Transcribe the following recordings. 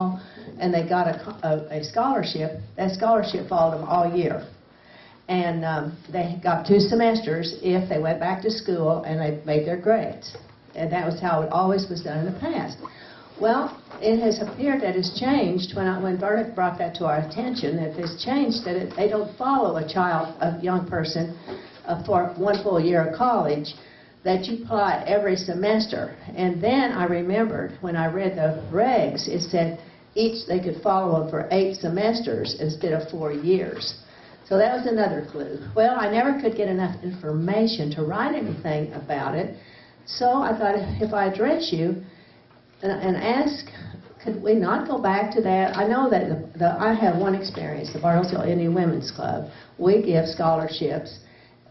and they got a scholarship, that scholarship followed them all year. And they got 2 semesters if they went back to school and they made their grades. And that was how it always was done in the past. Well, it has appeared that it's changed when Vernick brought that to our attention, that it's changed, that they don't follow a young person for 1 full year of college, that you apply every semester. And then I remembered when I read the regs, it said they could follow them for 8 semesters instead of 4 years. So that was another clue. Well, I never could get enough information to write anything about it, so I thought if I address you and ask, could we not go back to that? I know that I have one experience, the Bartlesville Indian Women's Club. We give scholarships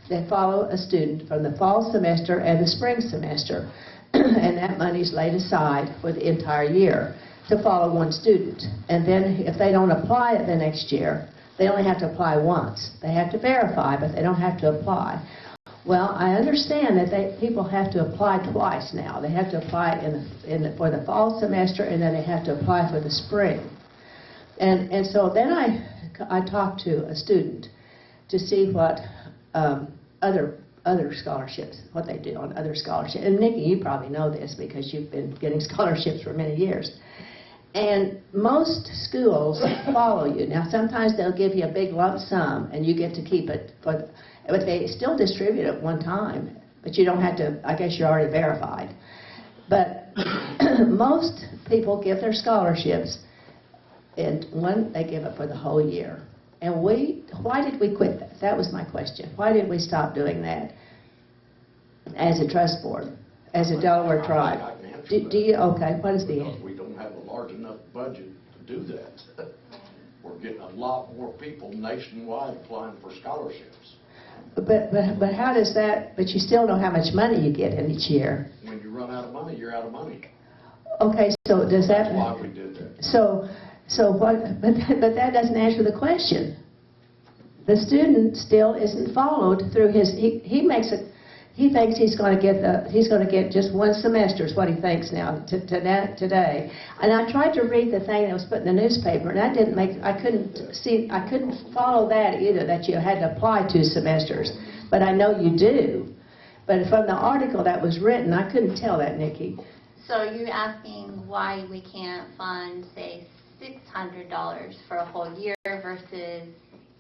that follow a student from the fall semester and the spring semester, and that money's laid aside for the entire year to follow one student. And then if they don't apply it the next year, they only have to apply once. They have to verify, but they don't have to apply. Well, I understand that people have to apply twice now. They have to apply for the fall semester, and then they have to apply for the spring. And so then I talked to a student to see what other scholarships, what they do on other scholarships. And Nikki, you probably know this because you've been getting scholarships for many years. And most schools follow you. Now, sometimes they'll give you a big lump sum, and you get to keep it, but they still distribute it one time. But you don't have to, I guess you're already verified. But most people give their scholarships, and they give it for the whole year. And why did we quit that? That was my question. Why did we stop doing that as a trust board, as a Delaware tribe? Do you, okay, what is the answer? We don't have a large enough budget to do that. We're getting a lot more people nationwide applying for scholarships. But how does that, but you still know how much money you get in each year. When you run out of money, you're out of money. Okay, so does that... That's why we did that. So what, but that doesn't answer the question. The student still isn't followed through his, he thinks he's going to get just 1 semester is what he thinks now today. And I tried to read the thing that was put in the newspaper, and that didn't make, I couldn't follow that either, that you had to apply 2 semesters. But I know you do. But from the article that was written, I couldn't tell that, Nikki. So you're asking why we can't fund, say, $600 for a whole year versus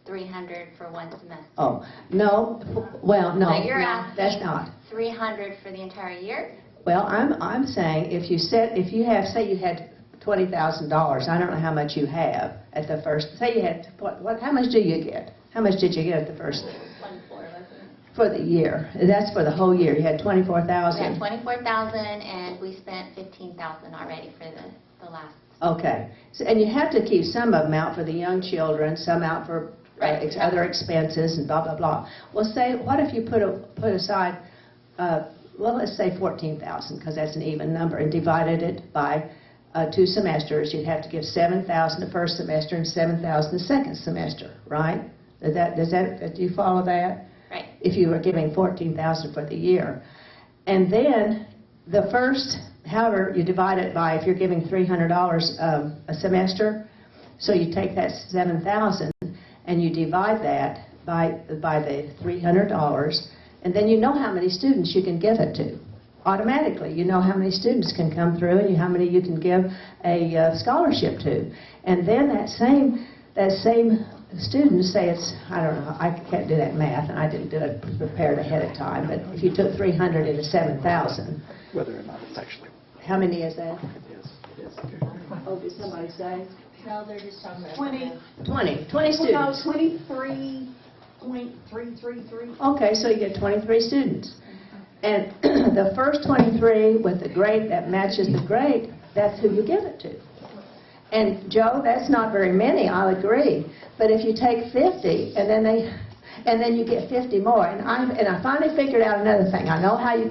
$300 for 1 semester? Oh, no. Well, no. So you're no, that's not. $300 for the entire year? Well, I'm saying if you have, say you had $20,000, I don't know how much you have at the first. Say you had how much do you get? How much did you get at the first? 24, wasn't it? For the year. That's for the whole year. You had 24,000. We had 24,000, and we spent 15,000 already for the last. Okay. So, and you have to keep some of them out for the young children, some out for other expenses and blah, blah, blah. Well, say, what if you put aside, well, let's say 14,000, because that's an even number, and divided it by 2 semesters. You'd have to give 7,000 the first semester and 7,000 the second semester, right? Do you follow that? Right. If you were giving 14,000 for the year. And then the first, however, you divide it by, if you're giving $300 a semester, so you take that 7,000 and you divide that by the $300, and then you know how many students you can give it to. Automatically, you know how many students can come through and how many you can give a scholarship to. And then that same student, say it's, I don't know, I can't do that math, and I didn't do it prepared ahead of time, but if you took 300 into 7,000. Whether or not it's actually. How many is that? Yes. Oh, did somebody say? No, they're just talking about 20 No, students. 23.333. Okay, so you get 23 students. And the first 23 with the grade that matches the grade, that's who you give it to. And Joe, that's not very many, I'll agree. But if you take 50 and then you get 50 more, and I finally figured out another thing. I know how you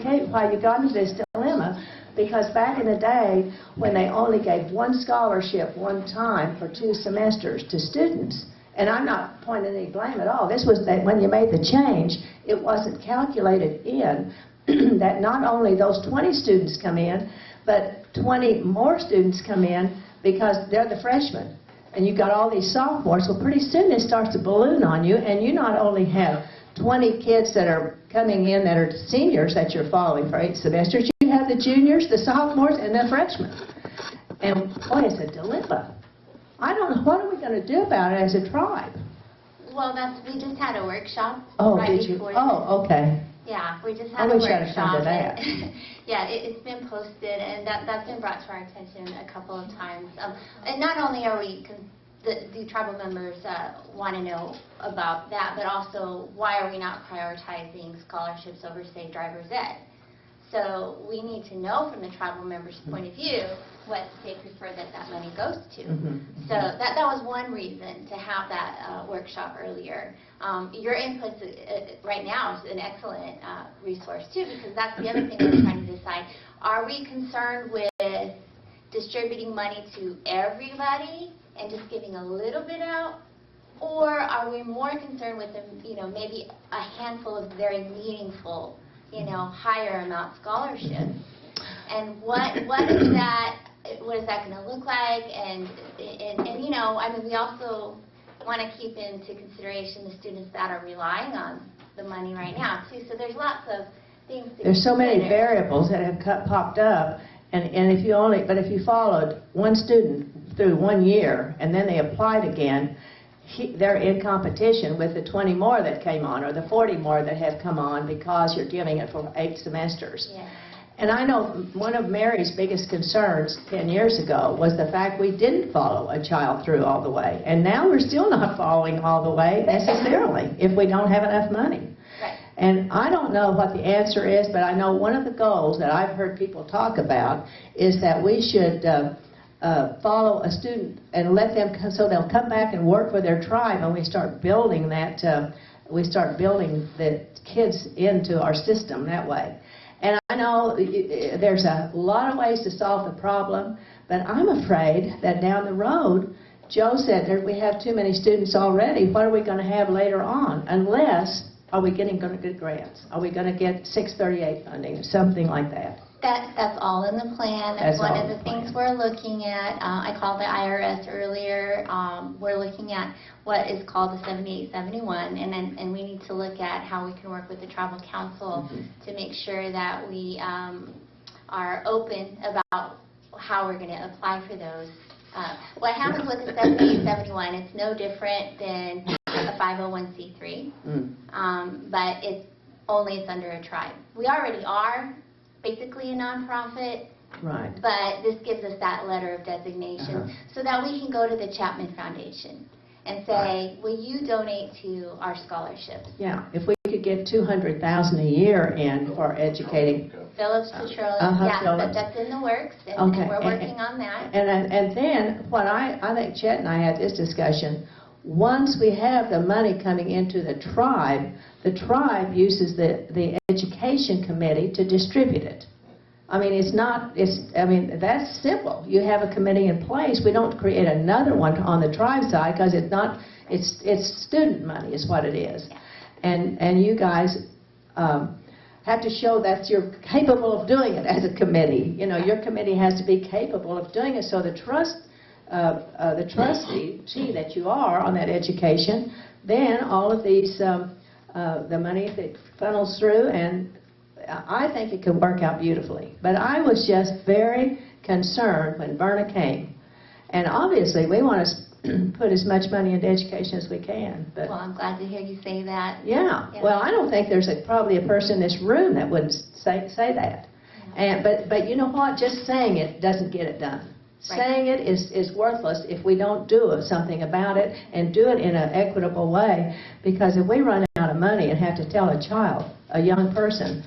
got into this dilemma, because back in the day when they only gave 1 scholarship 1 time for 2 semesters to students, and I'm not pointing any blame at all. This was that when you made the change, it wasn't calculated in that not only those 20 students come in, but 20 more students come in because they're the freshmen. And you've got all these sophomores, so pretty soon it starts to balloon on you, and you not only have 20 kids that are coming in that are seniors that you're following for 8 semesters, you have the juniors, the sophomores, and the freshmen. And boy, it's a dilemma. I don't know, what are we going to do about it as a tribe? Well, we just had a workshop Oh, right did you? before Oh, okay. Yeah, we just I had a wish I'd have come to workshop. that. and- Yeah, it's been posted, and that's been brought to our attention a couple of times. And not only are we, the tribal members want to know about that, but also why are we not prioritizing scholarships over, say, driver's ed? So we need to know from the tribal members' point of view what they prefer that money goes to. So that was one reason to have that workshop earlier. Your input right now is an excellent resource too, because that's the other thing we're trying to decide. Are we concerned with distributing money to everybody and just giving a little bit out? Or are we more concerned with maybe a handful of very meaningful, higher amount scholarships? And what is that going to look like? And we also want to keep into consideration the students that are relying on the money right now too. So there's lots of things to There's so many consider. variables that have popped up, and if you followed one student through 1 year and then they applied again, they're in competition with the 20 more that came on or the 40 more that have come on because you're giving it for 8 semesters. Yeah. And I know one of Mary's biggest concerns 10 years ago was the fact we didn't follow a child through all the way. And now we're still not following all the way necessarily if we don't have enough money. Right. And I don't know what the answer is, but I know one of the goals that I've heard people talk about is that we should follow a student and let them, so they'll come back and work for their tribe, and we start building that, we start building the kids into our system that way. And I know there's a lot of ways to solve the problem, but I'm afraid that down the road, Joe said we have too many students already. What are we going to have later on? Unless, are we going to get grants? Are we going to get 638 funding or something like that? That's all in the plan. That's That's one all of in the the things plan. we're looking at. I called the IRS earlier. We're looking at what is called the 7871, and we need to look at how we can work with the tribal council to make sure that we are open about how we're going to apply for those. What happens with the 7871, it's no different than a 501c3, but it's under a tribe. We already are basically a nonprofit, Right. but this gives us that letter of designation so that we can go to the Chapman Foundation and say, will you donate to our scholarships? Yeah, if we could get $200,000 a year in for educating. Phillips Petroleum, Phillips. that's in the works, and Okay, we're working on that. And then, what I think Chet and I had this discussion, once we have the money coming into the tribe uses the education committee to distribute it. I mean, that's simple. You have a committee in place. We don't create another one on the tribe side because it's student money is what it is. Yeah. And you guys have to show that you're capable of doing it as a committee. Your committee has to be capable of doing it. So the trustee that you are on that education, then all of these, the money that funnels through, and I think it could work out beautifully. But I was just very concerned when Verna came. And obviously, we want to put as much money into education as we can. But Well, I'm glad to hear you say that. yeah. Yeah. Well, I don't think there's probably a person in this room that would say that. But you know what? Just saying it doesn't get it done. Right. Saying it is worthless if we don't do something about it and do it in an equitable way. Because if we run out of money and have to tell a child, a young person,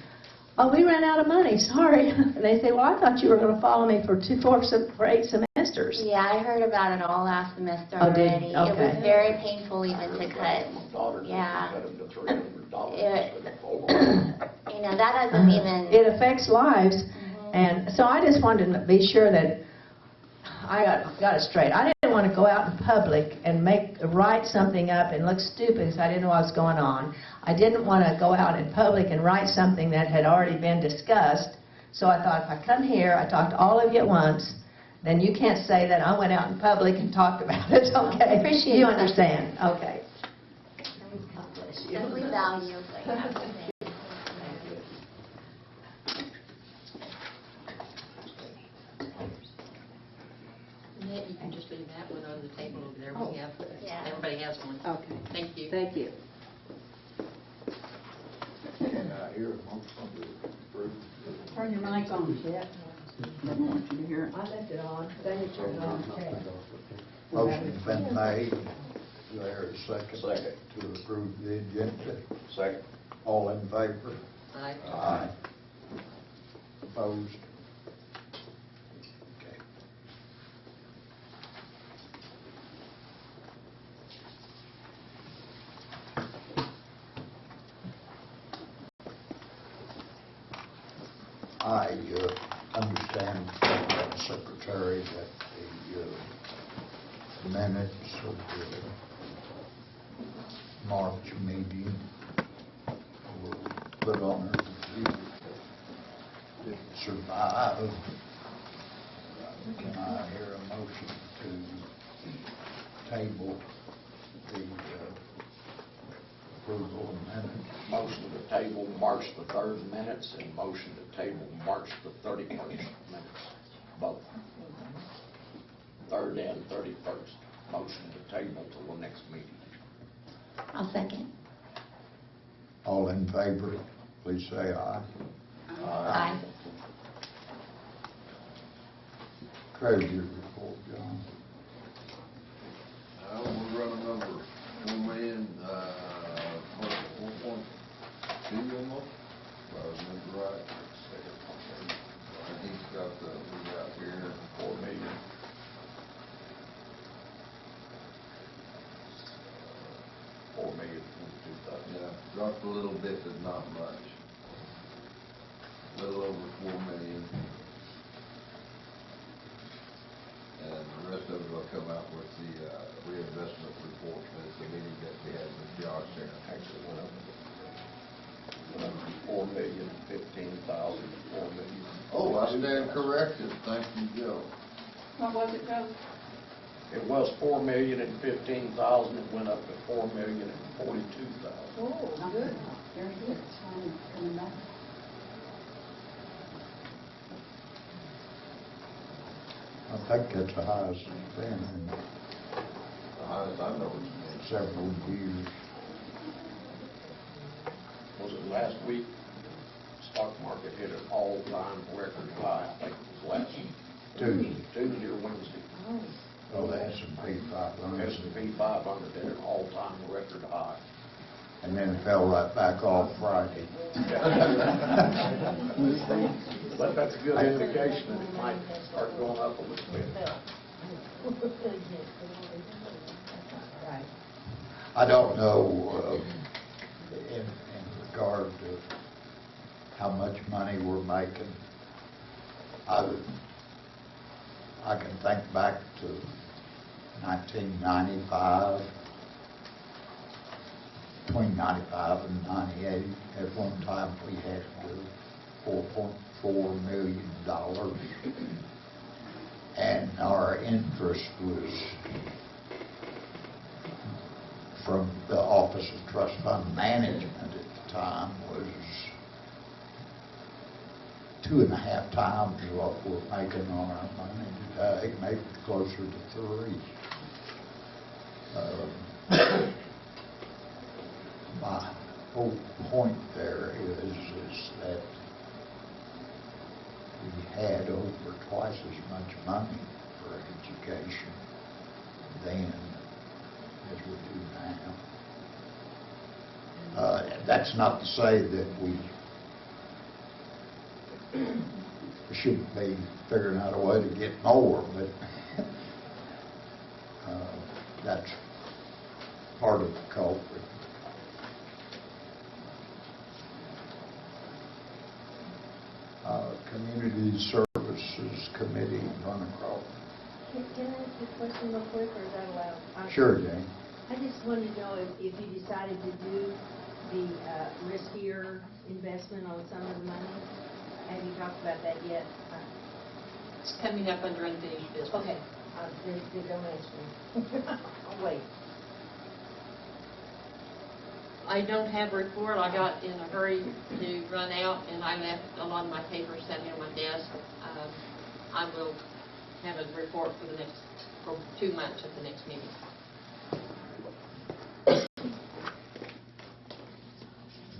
oh, we ran out of money, sorry. And they say, well, I thought you were going to follow me for 8 semesters. Yeah, I heard about it all last semester Oh, did already. you? It was Okay. very painful even to cut. My daughter Yeah. cut him to $300 It- for the photo. That doesn't even... It affects lives. And so I just wanted to be sure that I got it straight. I didn't want to go out in public and write something up and look stupid because I didn't know what was going on. I didn't want to go out in public and write something that had already been discussed. So I thought if I come here, I talk to all of you at once, then you can't say that I went out in public and talked about it, okay? Appreciate You that. understand, okay. God bless you. Definitely value what you have to say. Annette, you can just leave that one on the table over there. Oh. We have, Yeah. everybody has one. Okay. Thank you. Thank you. I hear a motion to approve. Turn your mic on, Chet. Doesn't want you to hear it. I left it on, then you turn it on, okay. Motion's been made. Do I hear a second? Second. To approve the agenda. Second. All in favor? Aye. Aye. Opposed? Okay. I understand from the secretary that the minutes of the March meeting were put on her review. Didn't survive. Can I hear a motion to table the approval of minutes? Motion to table March the 3rd minutes and motion to table March the 31st minutes. Both. 3rd and 31st. Motion to table till the next meeting. I'll second. All in favor, please say aye. Aye. Treasurer report, John. We're running number 4,000,000, 4.2 almost, if I remember right. I think he's got the, we got here, 4 million. Yeah, dropped a little bit, but not much. Little over 4 million. And the rest of it will come out with the reinvestment report at the meeting that we had with Josh there. Actually went up. Went up from 4,015,000 to 4 million. Oh, I stand corrected. Thank you, Joe. What was it, Joe? It was 4,015,000. It went up to 4,042,000. Oh, good. Very good. Coming back. I think that's the highest it's been in The highest I know it's several years. Was it last week? Stock market hit an all-time record high. I think it was last Tuesday or Wednesday. Oh, the S&P 500. S&P 500 hit an all-time record high. And then it fell right back off Friday. But that's a good indication that it might start going up a little bit. Right. I don't know in regard to how much money we're making. I can think back to 1995, between 95 and 98. At one time, we had $4.4 million, and our interest was from the Office of Trust Fund Management at the time was 2.5 times what we're making on our money today, maybe closer to 3. My whole point there is that we had over twice as much money for education then as we do now. That's not to say that we shouldn't be figuring out a way to get more, but that's part of the culprit. Community Services Committee run across. Can I ask you a question real quick, or is that allowed? Sure, Jane. I just wanted to know if you decided to do the riskier investment on some of the money. Have you talked about that yet? It's coming up under unfinished business. Okay, then don't ask me. I'll wait. I don't have a report. I got in a hurry to run out, and I left a lot of my papers sitting on my desk. I will have a report for 2 months at the next meeting.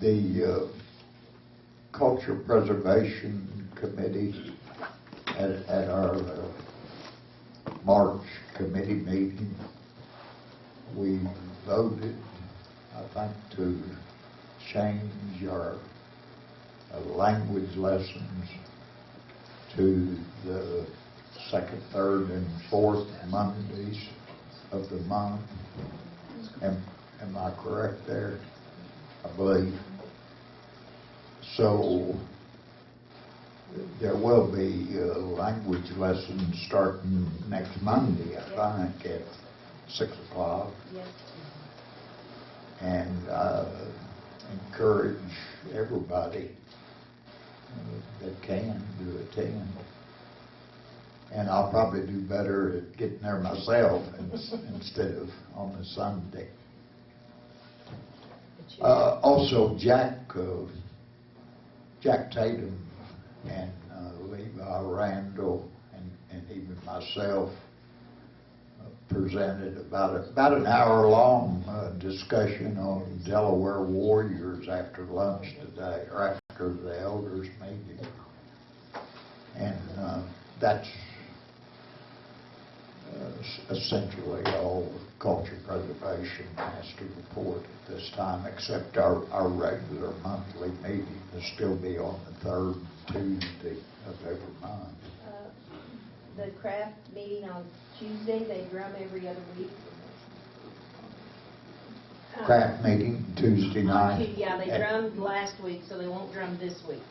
The Culture Preservation Committee at our March committee meeting, we voted, I think, to change our language lessons to the second, third, and fourth Mondays of the month. Am I correct there? I believe. So there will be language lessons starting next Monday, I think, at 6 o'clock. Yes. And encourage everybody that can to attend. And I'll probably do better at getting there myself instead of on the Sunday. Also, Jack Tatum and Levi Randall and even myself presented about an hour-long discussion on Delaware Warriors after lunch today, or after the elders meeting. And that's essentially all culture preservation has to report at this time, except our regular monthly meeting will still be on the third Tuesday of every month. The craft meeting on Tuesday, they drum every other week. Craft meeting Tuesday night. Yeah, they drummed last week, so they won't drum this week.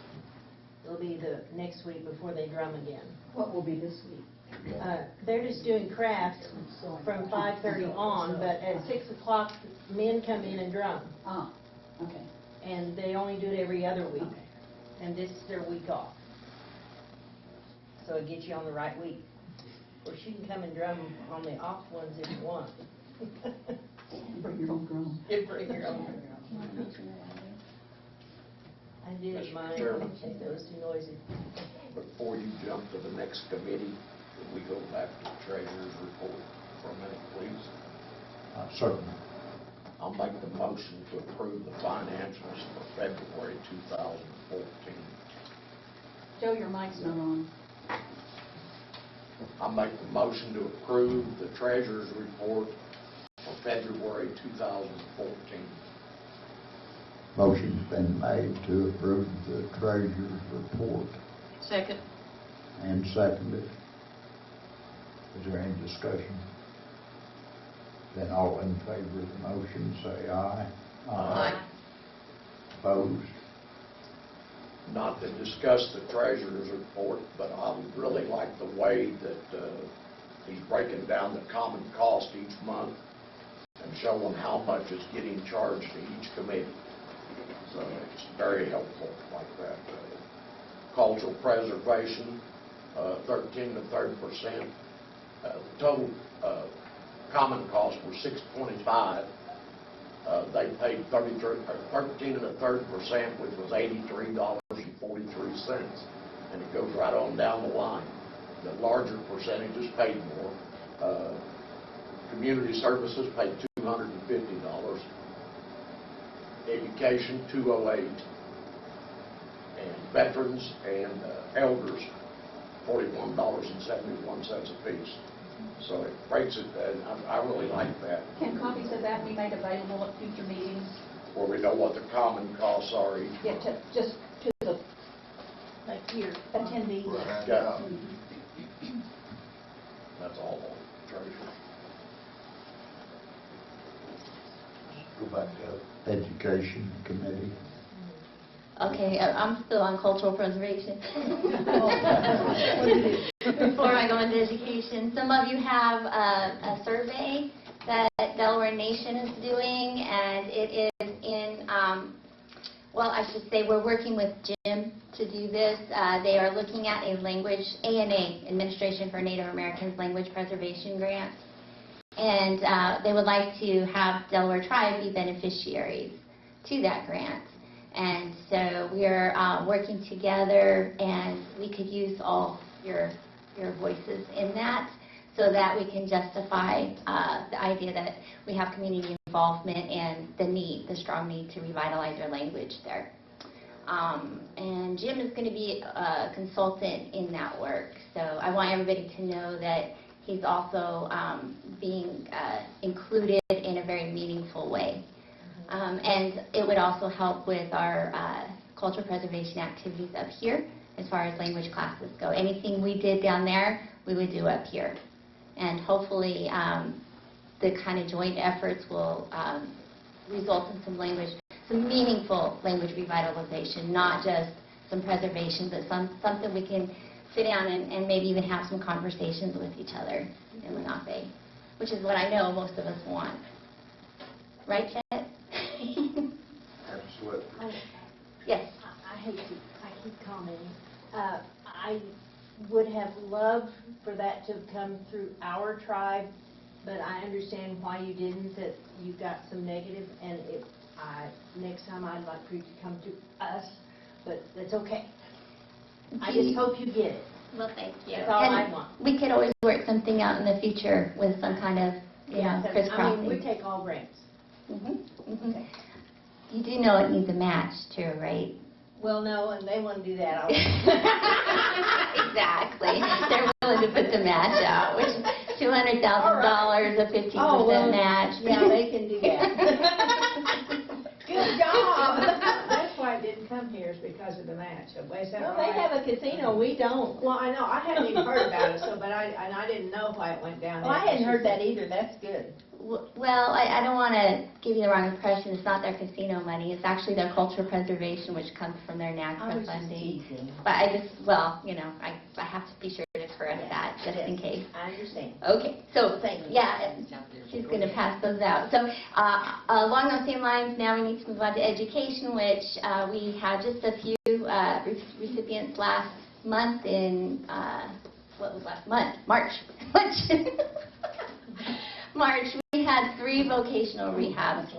It'll be the next week before they drum again. What will be this week? They're just doing crafts from 5:30 on, but at 6 o'clock, men come in and drum. Ah, okay. And they only do it every other week. Okay. And this is their week off. So it gets you on the right week. Of course, you can come and drum on the off ones if you want. Bring your own drum. You bring your own drum. I did Mr. mine, Chairman. those too noisy. Before you jump to the next committee, could we go back to the treasurer's report for a minute, please? Certainly. I'll make the motion to approve the financials for February 2014. Joe, your mic's not on. I'll make the motion to approve the treasurer's report for February 2014. Motion's been made to approve the treasurer's report Second. and seconded. Is there any discussion? Then all in favor of the motion say aye. Aye. Opposed? Not to discuss the treasurer's report, but I really like the way that he's breaking down the common cost each month and showing how much is getting charged to each committee. So it's very helpful like that. Cultural preservation, 13 to 30%. Total common costs were $625. They paid 13 to 30%, which was $83.43, and it goes right on down the line. The larger percentages paid more. Community services paid $250. Education, $208. And veterans and elders, $41.71 a piece. So it breaks it, and I really like that, Can copies of that be made available at future meetings? where we know what the common costs are each Yeah, month. just to the Like here. attendees. Right. Yeah. That's all on treasurer. Go back to Education Committee. Okay, I'm still on cultural preservation. Before I go into education, some of you have a survey that Delaware Nation is doing, and it is in, well, I should say we're working with Jim to do this. They are looking at a language, ANA, Administration for Native Americans Language Preservation Grant. And they would like to have Delaware Tribe be beneficiaries to that grant. And so we're working together, and we could use all your voices in that so that we can justify the idea that we have community involvement and the strong need to revitalize our language there. And Jim is going to be a consultant in that work. So I want everybody to know that he's also being included in a very meaningful way. And it would also help with our cultural preservation activities up here as far as language classes go. Anything we did down there, we would do up here. And hopefully the kind of joint efforts will result in some meaningful language revitalization, not just some preservation, but something we can sit down and maybe even have some conversations with each other in Lenape, which is what I know most of us want. Right, Chet? Absolutely. Yes. I keep commenting. I would have loved for that to come through our tribe, but I understand why you didn't, that you got some negative, and next time I'd like for you to come to us, but that's okay. I just hope you get it. Well, thank you. That's all I want. We could always work something out in the future with some kind of, crisscrossing. we take all grants. Okay. You do know it needs a match too, right? Well, no, and they want to do that. Exactly. They're willing to put the match out, which is $200,000, a 50% match. Yeah, they can do that. Good job. That's why it didn't come here, is because of the match. Is that Well, right? they have a casino, we don't. Well, I know, I hadn't even heard about it, so, but I didn't know why it went down. Well, I hadn't heard that either, that's good. Well, I don't want to give you the wrong impression. It's not their casino money. It's actually their cultural preservation, which comes from their NAGPRA funding. But I have to be sure to correct that, just in case. I understand. Okay, so, Thank you. yeah, she's going to pass those out. So, along those same lines, now we need to move on to education, which we had just a few recipients last month in, what was last month? March. March, we had 3 vocational rehabs,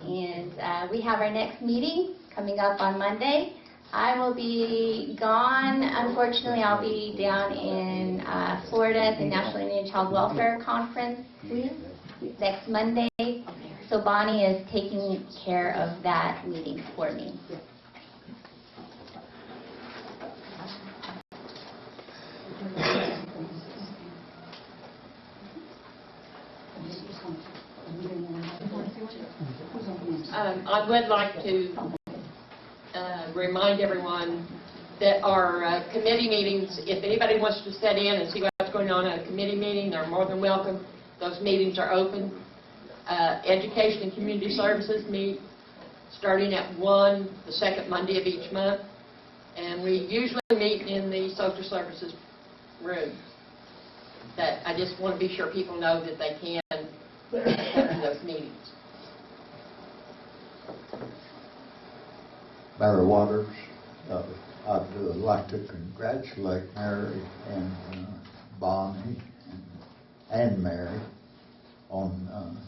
and we have our next meeting coming up on Monday. I will be gone. Unfortunately, I'll be down in Florida at the National Indian Child Welfare Conference next Monday. So Bonnie is taking care of that meeting for me. I would like to remind everyone that our committee meetings, if anybody wants to sit in and see what's going on at a committee meeting, they're more than welcome. Those meetings are open. Education and Community Services meet starting at 1 the second Monday of each month. And we usually meet in the Social Services room. That I just want to be sure people know that they can attend those meetings. Mary Waters, I'd like to congratulate Mary and Bonnie and Mary on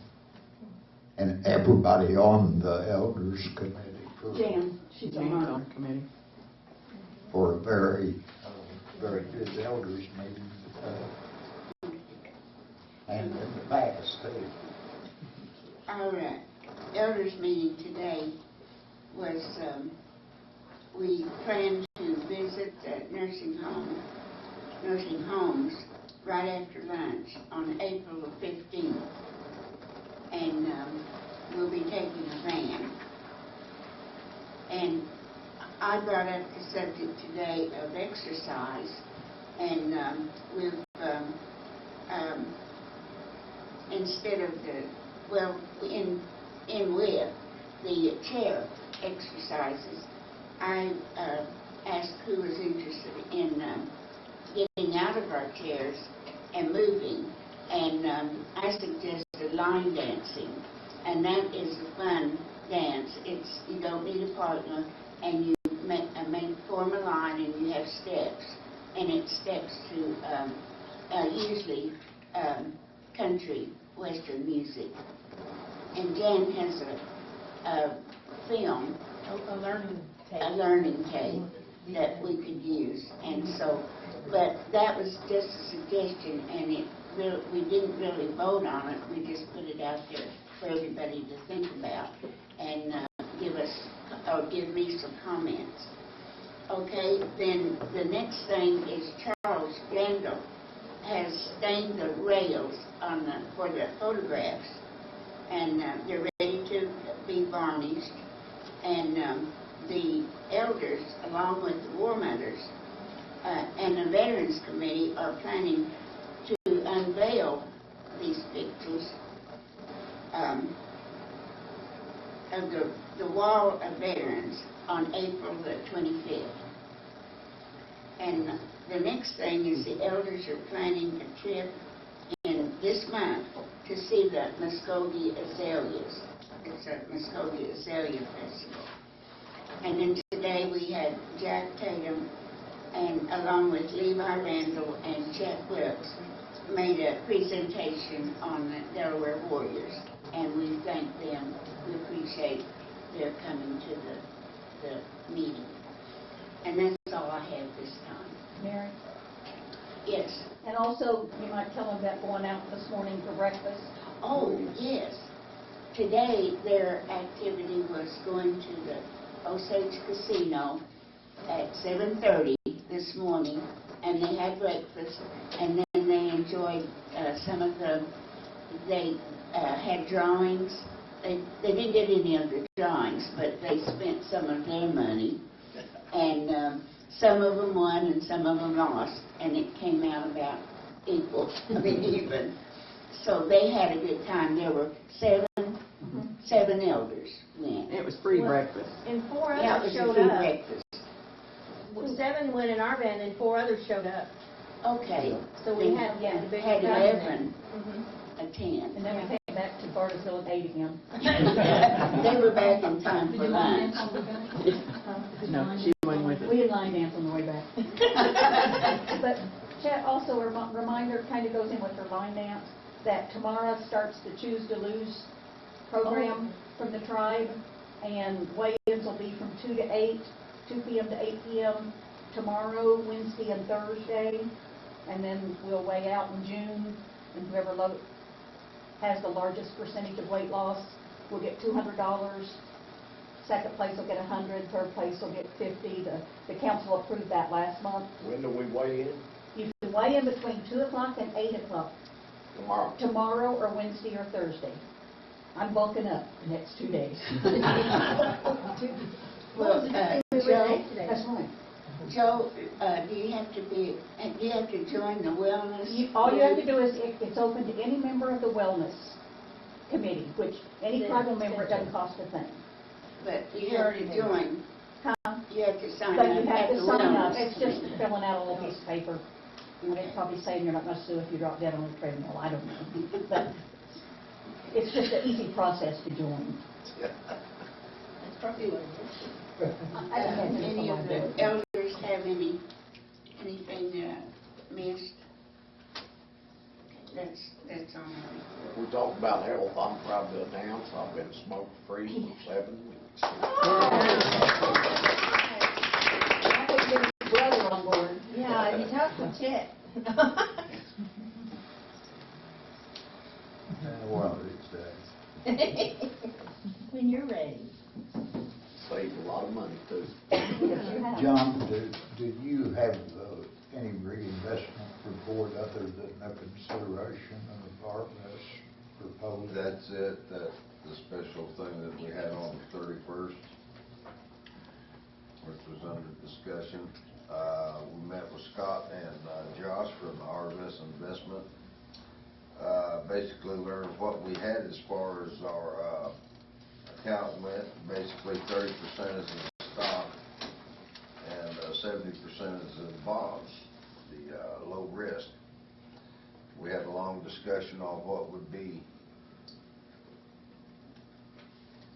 and everybody on the Elders Committee Jan, she's on our committee. for a very good Elders meeting and in the past too. Our elders meeting today was, we planned to visit nursing homes right after lunch on April the 15th. And we'll be taking a van. And I brought up the subject today of exercise, and we've, instead of with the chair exercises, I asked who was interested in getting out of our chairs and moving, and I suggested line dancing, and that is a fun dance. You don't need a partner, and you form a line and you have steps, and it steps to usually country western music. And Jan has a film, A learning tape. a learning tape that we could use, and so, but that was just a suggestion, and we didn't really vote on it, we just put it out there for everybody to think about, and give me some comments. Okay, then the next thing is Charles Randall has stained the rails for the photographs, and they're ready to be varnished, and the elders, along with the war mothers and the Veterans Committee, are planning to unveil these pictures of the Wall of Veterans on April the 25th. And the next thing is the elders are planning a trip in this month to see the Muskogee azaleas. It's a Muskogee Azalea Festival. And then today we had Jack Tatum, and along with Levi Randall and Jack Wilkes, made a presentation on the Delaware Warriors, and we thank them. We appreciate their coming to the meeting. And that's all I have this time. Mary? Yes. And also, you might tell them about going out this morning for breakfast. Oh, yes. Today, their activity was going to the Osage Casino at 7:30 this morning, and they had breakfast, and then they enjoyed they had drawings. They didn't get any of the drawings, but they spent some of their money, and some of them won and some of them lost, and it came out about equal, even. So they had a good time. There were seven elders went. It was free breakfast. And four Yeah, it others was a showed free up. breakfast. 7 went in our van, and 4 others showed up. Okay. So we had, yeah, the big Had crowd. 11 Mhm. attend. And then we came back to Bartlesville at 8 again. They were back in time Did for you line lunch. dance on the way back? No, she went with We it. did line dance on the way back. But Chet, also a reminder, kind of goes in with her line dance, that tomorrow starts the Choose to Lose program from the tribe, and weigh-ins will be from 2 to 8, 2 p.m. to 8 p.m. tomorrow, Wednesday, and Thursday, and then we'll weigh out in June, and whoever has the largest percentage of weight loss will get $200. Second place will get $100, third place will get $50. The council approved that last month. When do we weigh in? You can weigh in between 2 o'clock and 8 o'clock, Tomorrow. tomorrow or Wednesday or Thursday. I'm bulking up the next 2 days. Well, Joe, That's right. Joe, do you have to join the wellness? All you have to do is, it's open to any member of the wellness committee, which any tribal member, it doesn't cost a thing. But you have to join. Huh? You have to sign But up you have at to the sign up, wellness it's just committee. filling out a little piece of paper. And it's probably saying you're not going to sue if you drop dead on a treadmill, I don't know. But it's just an easy process to join. That's probably what it is. I don't have Any of the elders have anything missed? That's on my report. We talked about health, I'm proud to announce I've been smoke-free for 7 weeks. I could get his brother on board. Yeah, you talked to Chet. One of these days. When you're ready. Saved a lot of money, too. John, did you have any reinvestment report other than a consideration of ARPA's proposal? That's it, that the special thing that we had on the 31st, which was under discussion. We met with Scott and Josh from RMS Investment. Basically learned what we had as far as our account went. Basically 30% is in stock and 70% is in bonds, the low risk. We had a long discussion on what would be,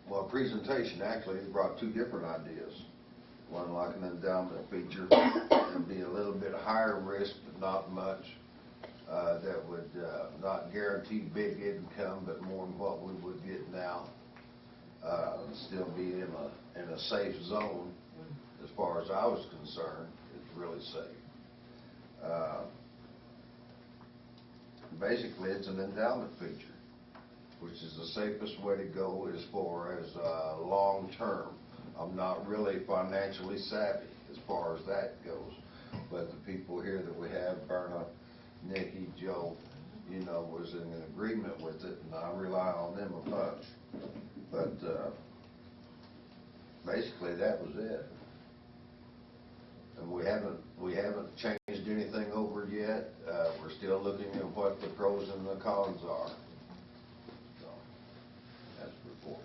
well, a presentation actually brought 2 different ideas. one like an endowment feature. It'd be a little bit higher risk, but not much. That would not guarantee big income, but more than what we would get now. And still be in a safe zone, as far as I was concerned. It's really safe. Basically, it's an endowment feature, which is the safest way to go as far as long-term. I'm not really financially savvy as far as that goes, but the people here that we have, Berna, Nikki, Joe, was in an agreement with it, and I rely on them a bunch. But basically, that was it. And we haven't changed anything over yet. We're still looking at what the pros and the cons are. So, that's the report.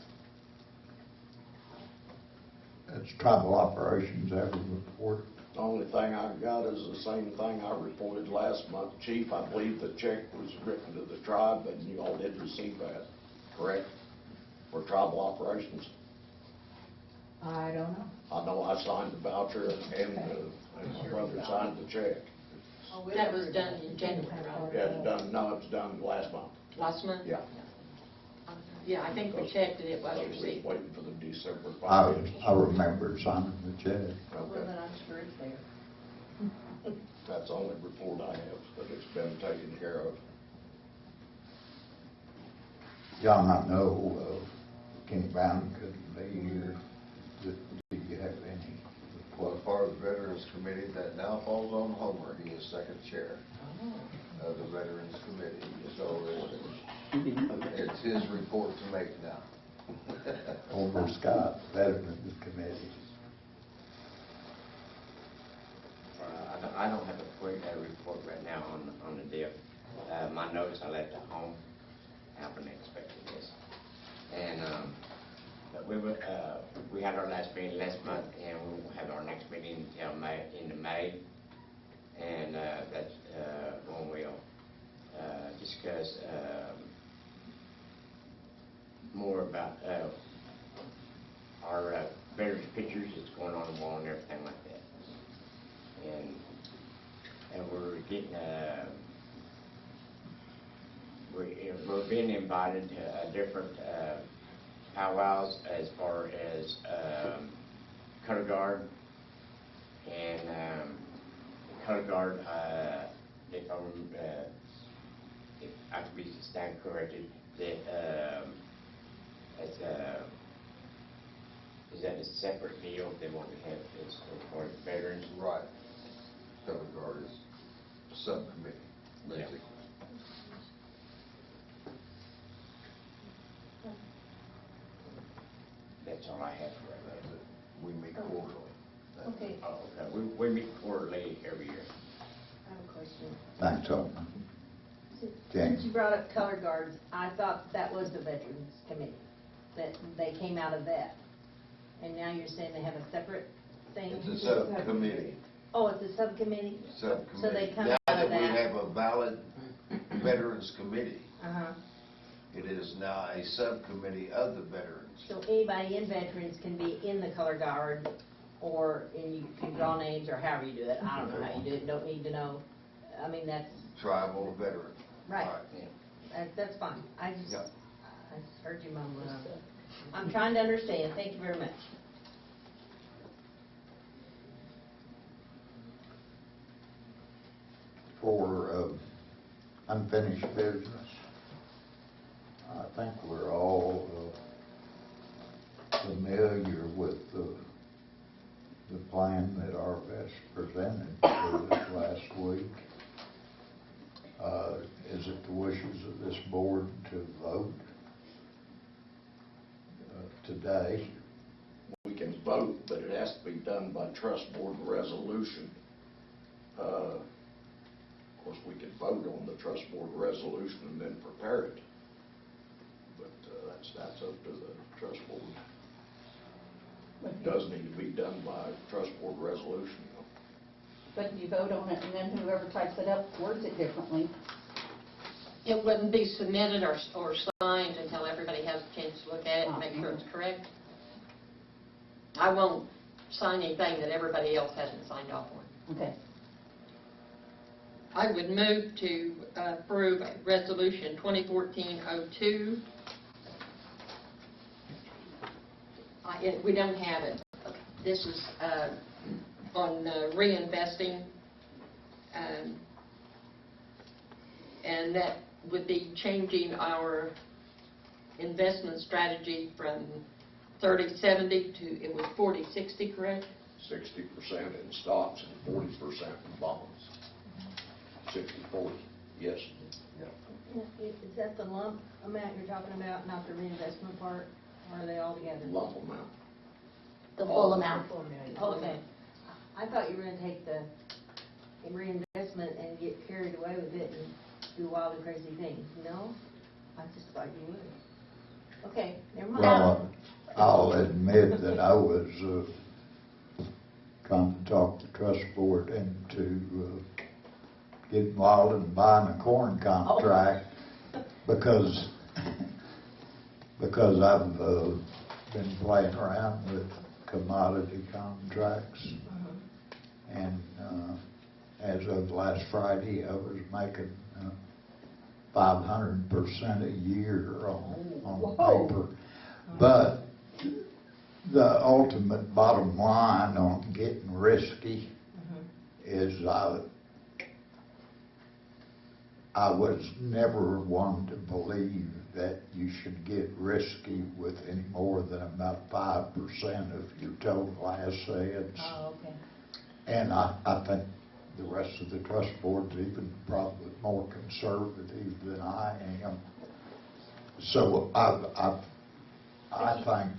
That's tribal operations, have a report. The only thing I've got is the same thing I reported last month. Chief, I believe the check was written to the tribe, and you all did receive that, correct? For tribal operations. I don't know. I know I signed the voucher, and my brother signed the check. That was done in January, right? Yeah, it's done, no, it's done last month. Last month? Yeah. Yeah, I think we checked it, it So was we're received. waiting for the December I financials. remember signing the check. Well, Okay. then I'm sure it's there. That's the only report I have, but it's been taken care of. John, I know Kenny Brown couldn't be here. Do you have any Well, report? as far as the Veterans Committee, that now falls on Homer. He is second chair of the Veterans Committee. So it's his report to make now. Over Scott, Veterans Committee. I don't have a quick report right now on the deal. My notice I left at home. I haven't expected this. And but we had our last meeting last month, and we will have our next meeting until May. And that's when we'll discuss more about our veterans pictures that's going on the wall and everything like that. And we're getting we're being invited to different powwows as far as color guard and color guard. If I could be stand corrected, that it's is that a separate deal they want to have as far as veterans? Right. Cover Guard is subcommittee, basically. That's all I have for right That's now. it. We meet quarterly. That's it. Okay, Oh, okay. We meet quarterly every year. I have a question. Thanks, Homer. Since you brought up color guards, I thought that was the Veterans Committee, that they came out of that. And now you're saying they have a separate thing? It's a subcommittee. Oh, it's a subcommittee? Subcommittee. So they come Now out of that we that. have a valid Veterans Committee, Uh-huh. it is now a subcommittee of the veterans. So anybody in Veterans can be in the color guard, and you can draw names, or however you do it. I don't know how you do it, don't need to know. I mean, that's, Tribal veteran. right. Yeah. That's fine. I just Yep. heard you mumbling. I'm trying to understand. Thank you very much. For unfinished business, I think we're all familiar with the plan that RFS presented for this last week. Is it the wishes of this board to vote today? We can vote, but it has to be done by trust board resolution. Of course, we could vote on the trust board resolution and then prepare it. But that's up to the trust board. It does need to be done by trust board resolution. But you vote on it, and then whoever types it up words it differently. It wouldn't be submitted or signed until everybody has a chance to look at it and make sure it's correct. I won't sign anything that everybody else hasn't signed off on. Okay. I would move to approve Resolution 2014-02. We don't have it. This is on reinvesting, and that would be changing our investment strategy from 30-70 to, it was 40-60, correct? 60% in stocks and 40% in bonds. 60/40, yes. Is that the lump amount you're talking about, not the reinvestment part, or are they all together? Lump amount. The full amount. Okay. I thought you were gonna take the reinvestment and get carried away with it and do wild and crazy things, no? I just thought you would. Okay, never mind. Well, I'll admit that I was trying to talk the trust board into getting wild and buying a corn contract because I've been playing around with commodity contracts. And as of last Friday, I was making 500% a year on paper. But the ultimate bottom line on getting risky is I was never one to believe that you should get risky with any more than about 5% of your total assets. Oh, okay. And I think the rest of the trust board's even probably more conservative than I am. So I think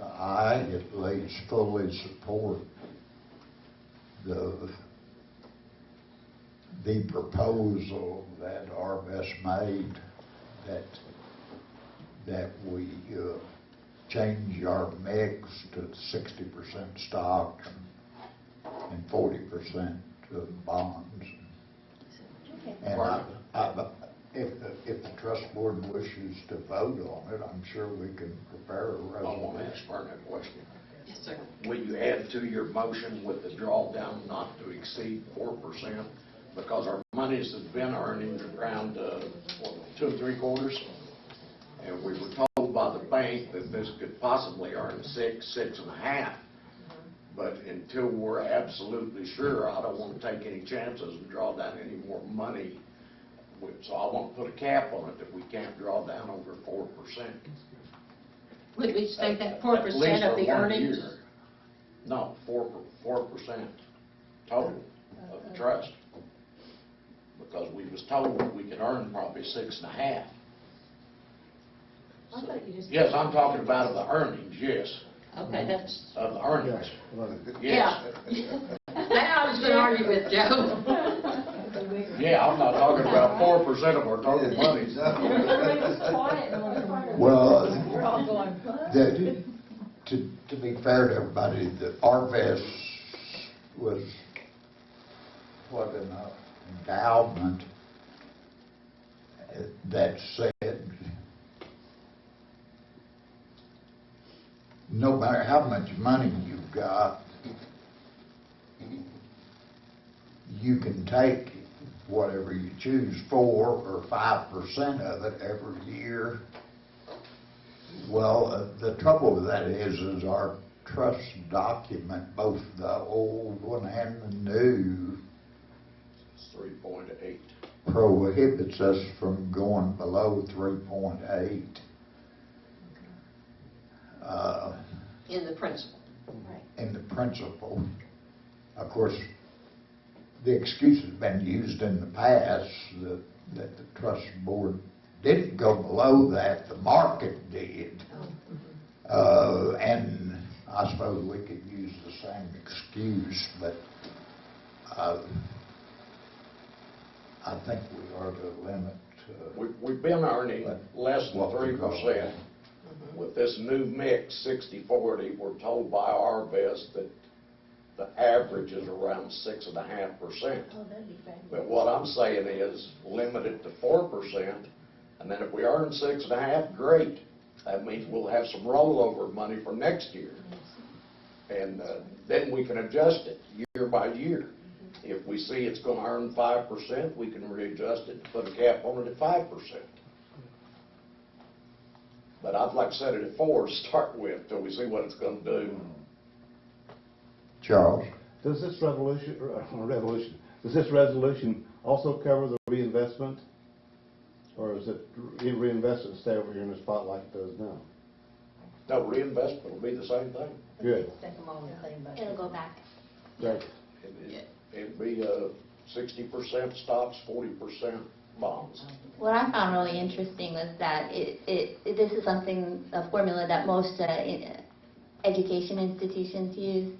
I at least fully support the proposal that RBS made that we change our mix to 60% stock and 40% bonds. Okay. And if the trust board wishes to vote on it, I'm sure we can prepare a I want to resolution. ask Vern a question. Yes, sir. Will you add to your motion with the drawdown not to exceed 4%? Because our monies has been earning around 2 3/4, and we were told by the bank that this could possibly earn 6.5. But until we're absolutely sure, I don't want to take any chances and draw down any more money. So I want to put a cap on it if we can't draw down over 4%. Would we state that At 4% least of for the 1 earnings? year. No, 4% total of the trust. Because we was told that we could earn probably 6.5. I thought you just. Yes, I'm talking about the earnings, yes, Okay, that's, of the earnings. yeah. Yes. That I was going to argue with Joe. Yeah, I'm not talking about 4% of our total monies. Everybody was quiet. Well, We're all going, to be fair to everybody, the RVS was what an endowment that said no matter how much money you've got, you can take whatever you choose, 4 or 5% of it every year. Well, the trouble with that is our trust document, both the old one and the new, 3.8. prohibits us from going below 3.8. In the principal. In the principal. Of course, the excuse has been used in the past that the trust board didn't go below that, the market did. And I suppose we could use the same excuse, but I think we ought to limit. We've been earning less than 3%. With this new mix, 60/40, we're told by RBS that the average is around 6.5%. oh, that'd be fabulous. But what I'm saying is limit it to 4%, and then if we earn 6.5, great. That means we'll have some rollover money for next year. And then we can adjust it year by year. If we see it's going to earn 5%, we can readjust it, put a cap on it at 5%. But I'd like to set it at 4 to start with, till we see what it's going to do. Charles? Does this resolution also cover the reinvestment? Or is it reinvestment stay over here in the spot like it does now? No, reinvestment will be the same thing. Good. Stick them on the same budget. It'll go back. Great. It'd be 60% stocks, 40% bonds. What I found really interesting was that this is something, a formula that most education institutions use,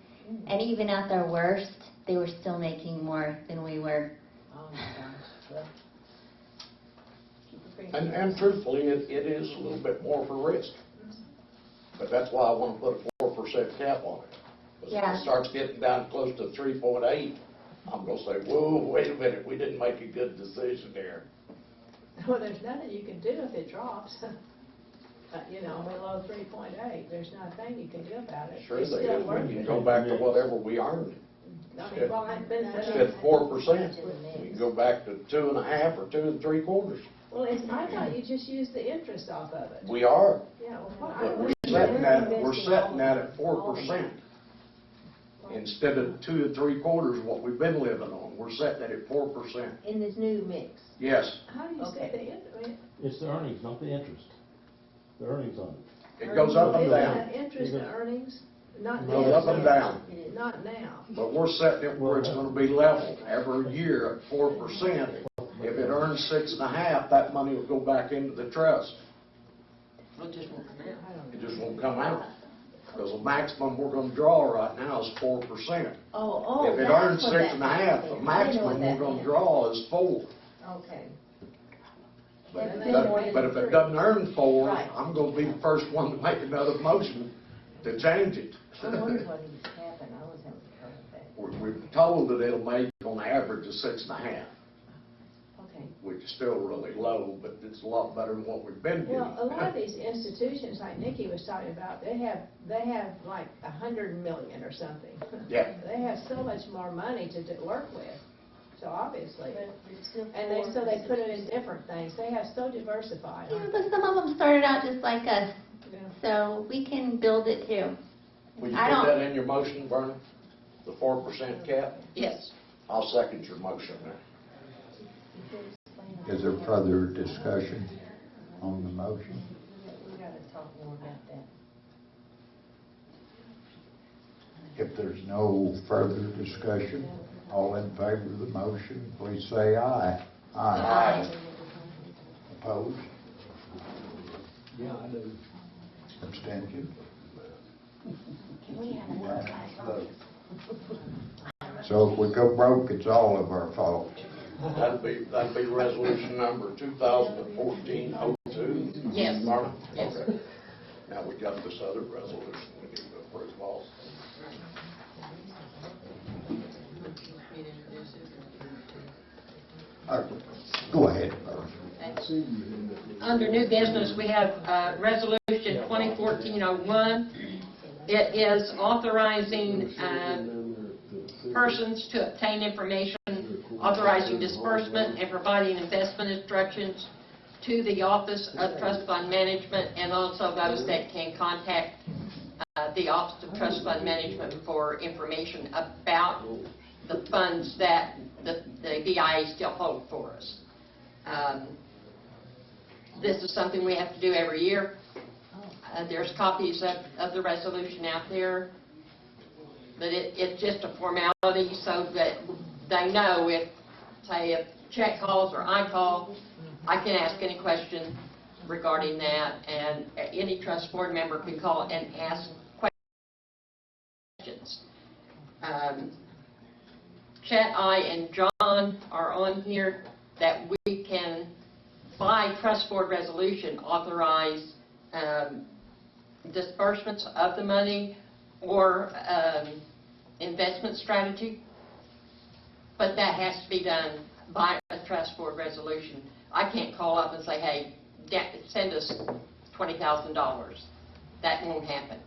and even at their worst, they were still making more than we were. Oh, my gosh. Well, keep it pretty- And truthfully, it is a little bit more for risk. But that's why I want to put a 4% cap on it. Because if Yeah. it starts getting down close to 3.8, I'm going to say, whoa, wait a minute, we didn't make a good decision there. Well, there's nothing you can do if it drops, below 3.8. There's nothing you can do about it. Sure, It's they still do. We working. can go back to whatever we earned. I mean, well, I've been Instead such of 4%, we can go back to 2.5 or 2 3/4. well, I thought you just used the interest off of it. We are, Yeah, well, I but don't we're know. setting that at 4%. Instead of 2 3/4, what we've been living on, we're setting it at 4%. In this new mix. Yes, How do you Okay. set the interest? It's the earnings, not the interest. The earnings on it. it goes up and Isn't down. that interest to earnings? Not No, now. Up and down. Not now. But we're setting it where it's going to be level every year at 4%. If it earns 6.5, that money will go back into the trust. Well, it just won't come out. It just won't come out. Because the maximum we're going to draw right now is 4%. Oh, If it that's earns what that 6.5, the means. I didn't know what maximum we're that going to meant. draw is 4. Okay. But That's if been it more doesn't- than but if it 3. doesn't earn 4, Right. I'm going to be the first one to make another motion to change it. I wondered what he was tapping. I was having trouble with that. We're told that it'll make on average a 6.5, Okay. which is still really low, but it's a lot better than what we've been getting. Well, a lot of these institutions, like Nikki was talking about, they have like 100 million or something. Yeah. They have so much more money to work with, so obviously. But it's still And so they put it in different things. They have so diversified. Yeah, but some of them started out just like us, Yeah. so we can build it too. Will you I put don't- that in your motion, Vernon? The 4% cap? Yes. I'll second your motion then. Is there further discussion on the motion? We gotta talk more about that. If there's no further discussion, all in favor of the motion, please say aye. Aye. Opposed? Yeah, I do. Abstention? Can we have a work Vote. So if we go broke, it's all of our fault. That'd be resolution number 2014-02? Yes. Vernon? Yes. Okay. Now we got this other resolution we need to approve also. Go ahead. Under new business, we have Resolution 2014-01. It is authorizing persons to obtain information, authorizing disbursement, and providing investment instructions to the Office of Trust Fund Management, and also those that can contact the Office of Trust Fund Management for information about the funds that the VIA still hold for us. This is something we have to do every year. There's copies of the resolution out there, but it's just a formality so that they know if, say, if Chet calls or I call, I can ask any question regarding that, and any trust board member can call and ask questions. Chet, I, and John are on here that we can, by trust board resolution, authorize disbursements of the money or investment strategy, but that has to be done by a trust board resolution. I can't call up and say, hey, send us $20,000. That won't happen.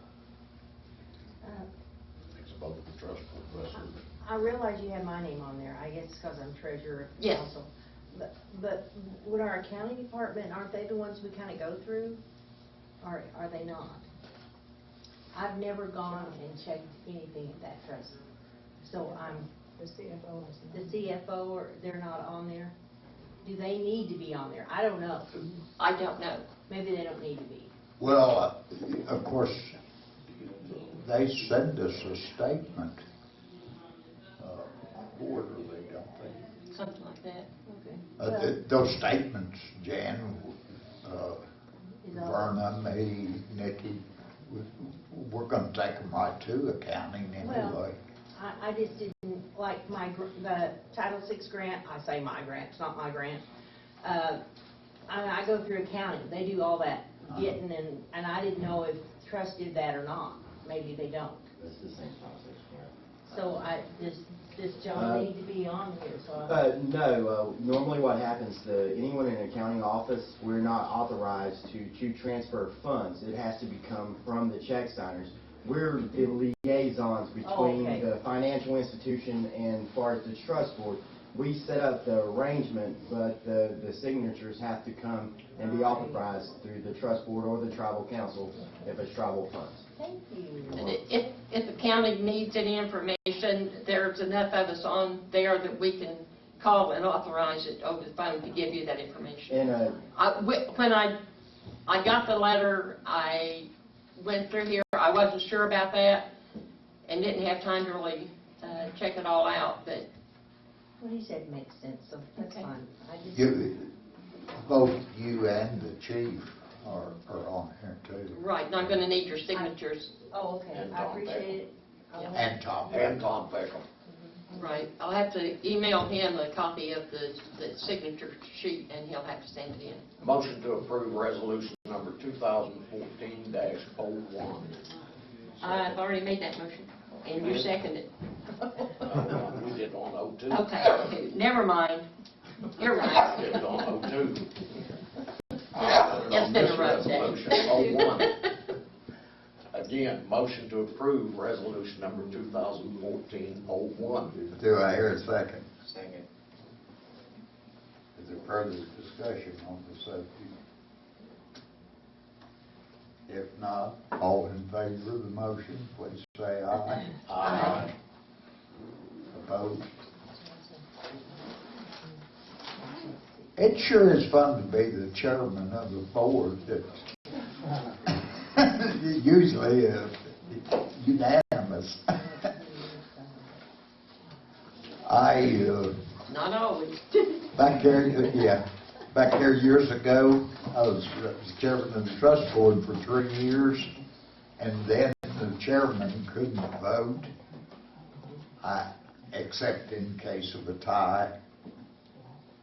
both the trust board resolution. I realize you have my name on there, I guess because I'm treasurer of the Yes. council. But would our accounting department, aren't they the ones we kind of go through? Or are they not? I've never gone and checked anything at that trust. So The CFO is not. the CFO, or they're not on there? Do they need to be on there? I don't know. I don't know. Maybe they don't need to be. Well, of course, they send us a statement quarterly, don't they? Something like that. Okay. Those statements, Jan, Is all- Verna, me, Nikki, we're gonna take them right to accounting Well, anyway. I just didn't, like the Title VI grant, I say my grant, it's not my grant. I go through accounting, they do all that getting, and I didn't know if trust did that or not. Maybe they don't. That's the same process, So does John need to be on here? No, normally what happens, anyone in an accounting office, we're not authorized to transfer funds. It has to become from the check signers. We're the liaisons between okay. the financial institution and as far as the trust board. We set up the arrangement, but the signatures have to come and be authorized through the trust board or the tribal council if it's tribal funds. Thank you. And if the county needs any information, there's enough of us on there that we can call and authorize it over the phone to give you that information. And When I got the letter, I went through here, I wasn't sure about that and didn't have time to really check it all out, but What he said makes sense, so that's Okay. fine. I just. Both you and the chief are on here too. right, and I'm going to need your signatures. Oh, okay, And I Tom appreciate it. And Tom. And Tom Peckham. Right, I'll have to email him a copy of the signature sheet and he'll have to send it in. Motion to approve resolution number 2014-01. I've already made that motion and you seconded it. We did on 02. Okay, never mind. You're right. Did on 02. It's been a rough day. Resolution 01. Again, motion to approve resolution number 2014-01. Do I hear a second? Second. Is there further discussion on the subject? If not, all in favor of the motion, please say aye. Aye. Opposed? It sure is fun to be the chairman of the board. Usually unanimous. Not always. Back there years ago, I was chairman of the trust board for 3 years, and then the chairman couldn't vote, except in case of a tie.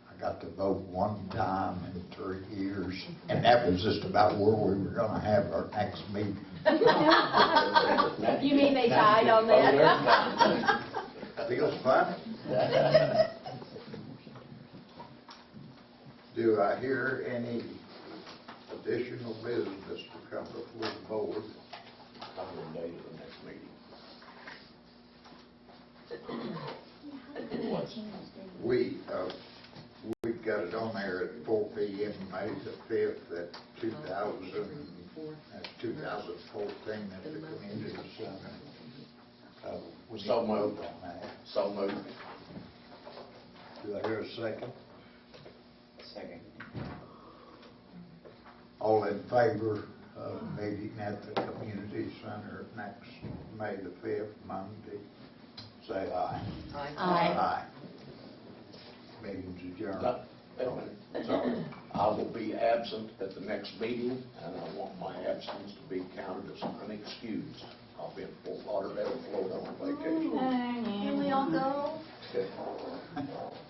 I got to vote one time in 3 years, and that was just about where we were going to have our next meeting. You mean they tied on that? Feels funny. Do I hear any additional business to come before the board? Time and date of the next meeting. We've got it on there at 4 p.m., May the 5th, at 2014 at the community center. We need to So vote moved. on that. So moved. Do I hear a second? Second. All in favor of meeting at the community center next May the 5th, Monday, say aye. Aye. Aye. Meeting's adjourned. No, wait a minute. Sorry. I will be absent at the next meeting, and I want my absence to be counted as unexcused. I'll be in Fort Lauderdale, Florida on vacation. Can we all go?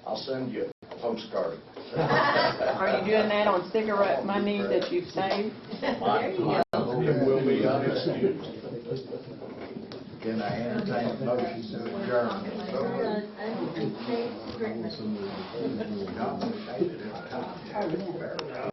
I'll send you a postcard. Are you doing that on cigarette money that you've saved? My voting will be unexcused. Can I entertain a motion to adjourn? So moved. Nominated in time.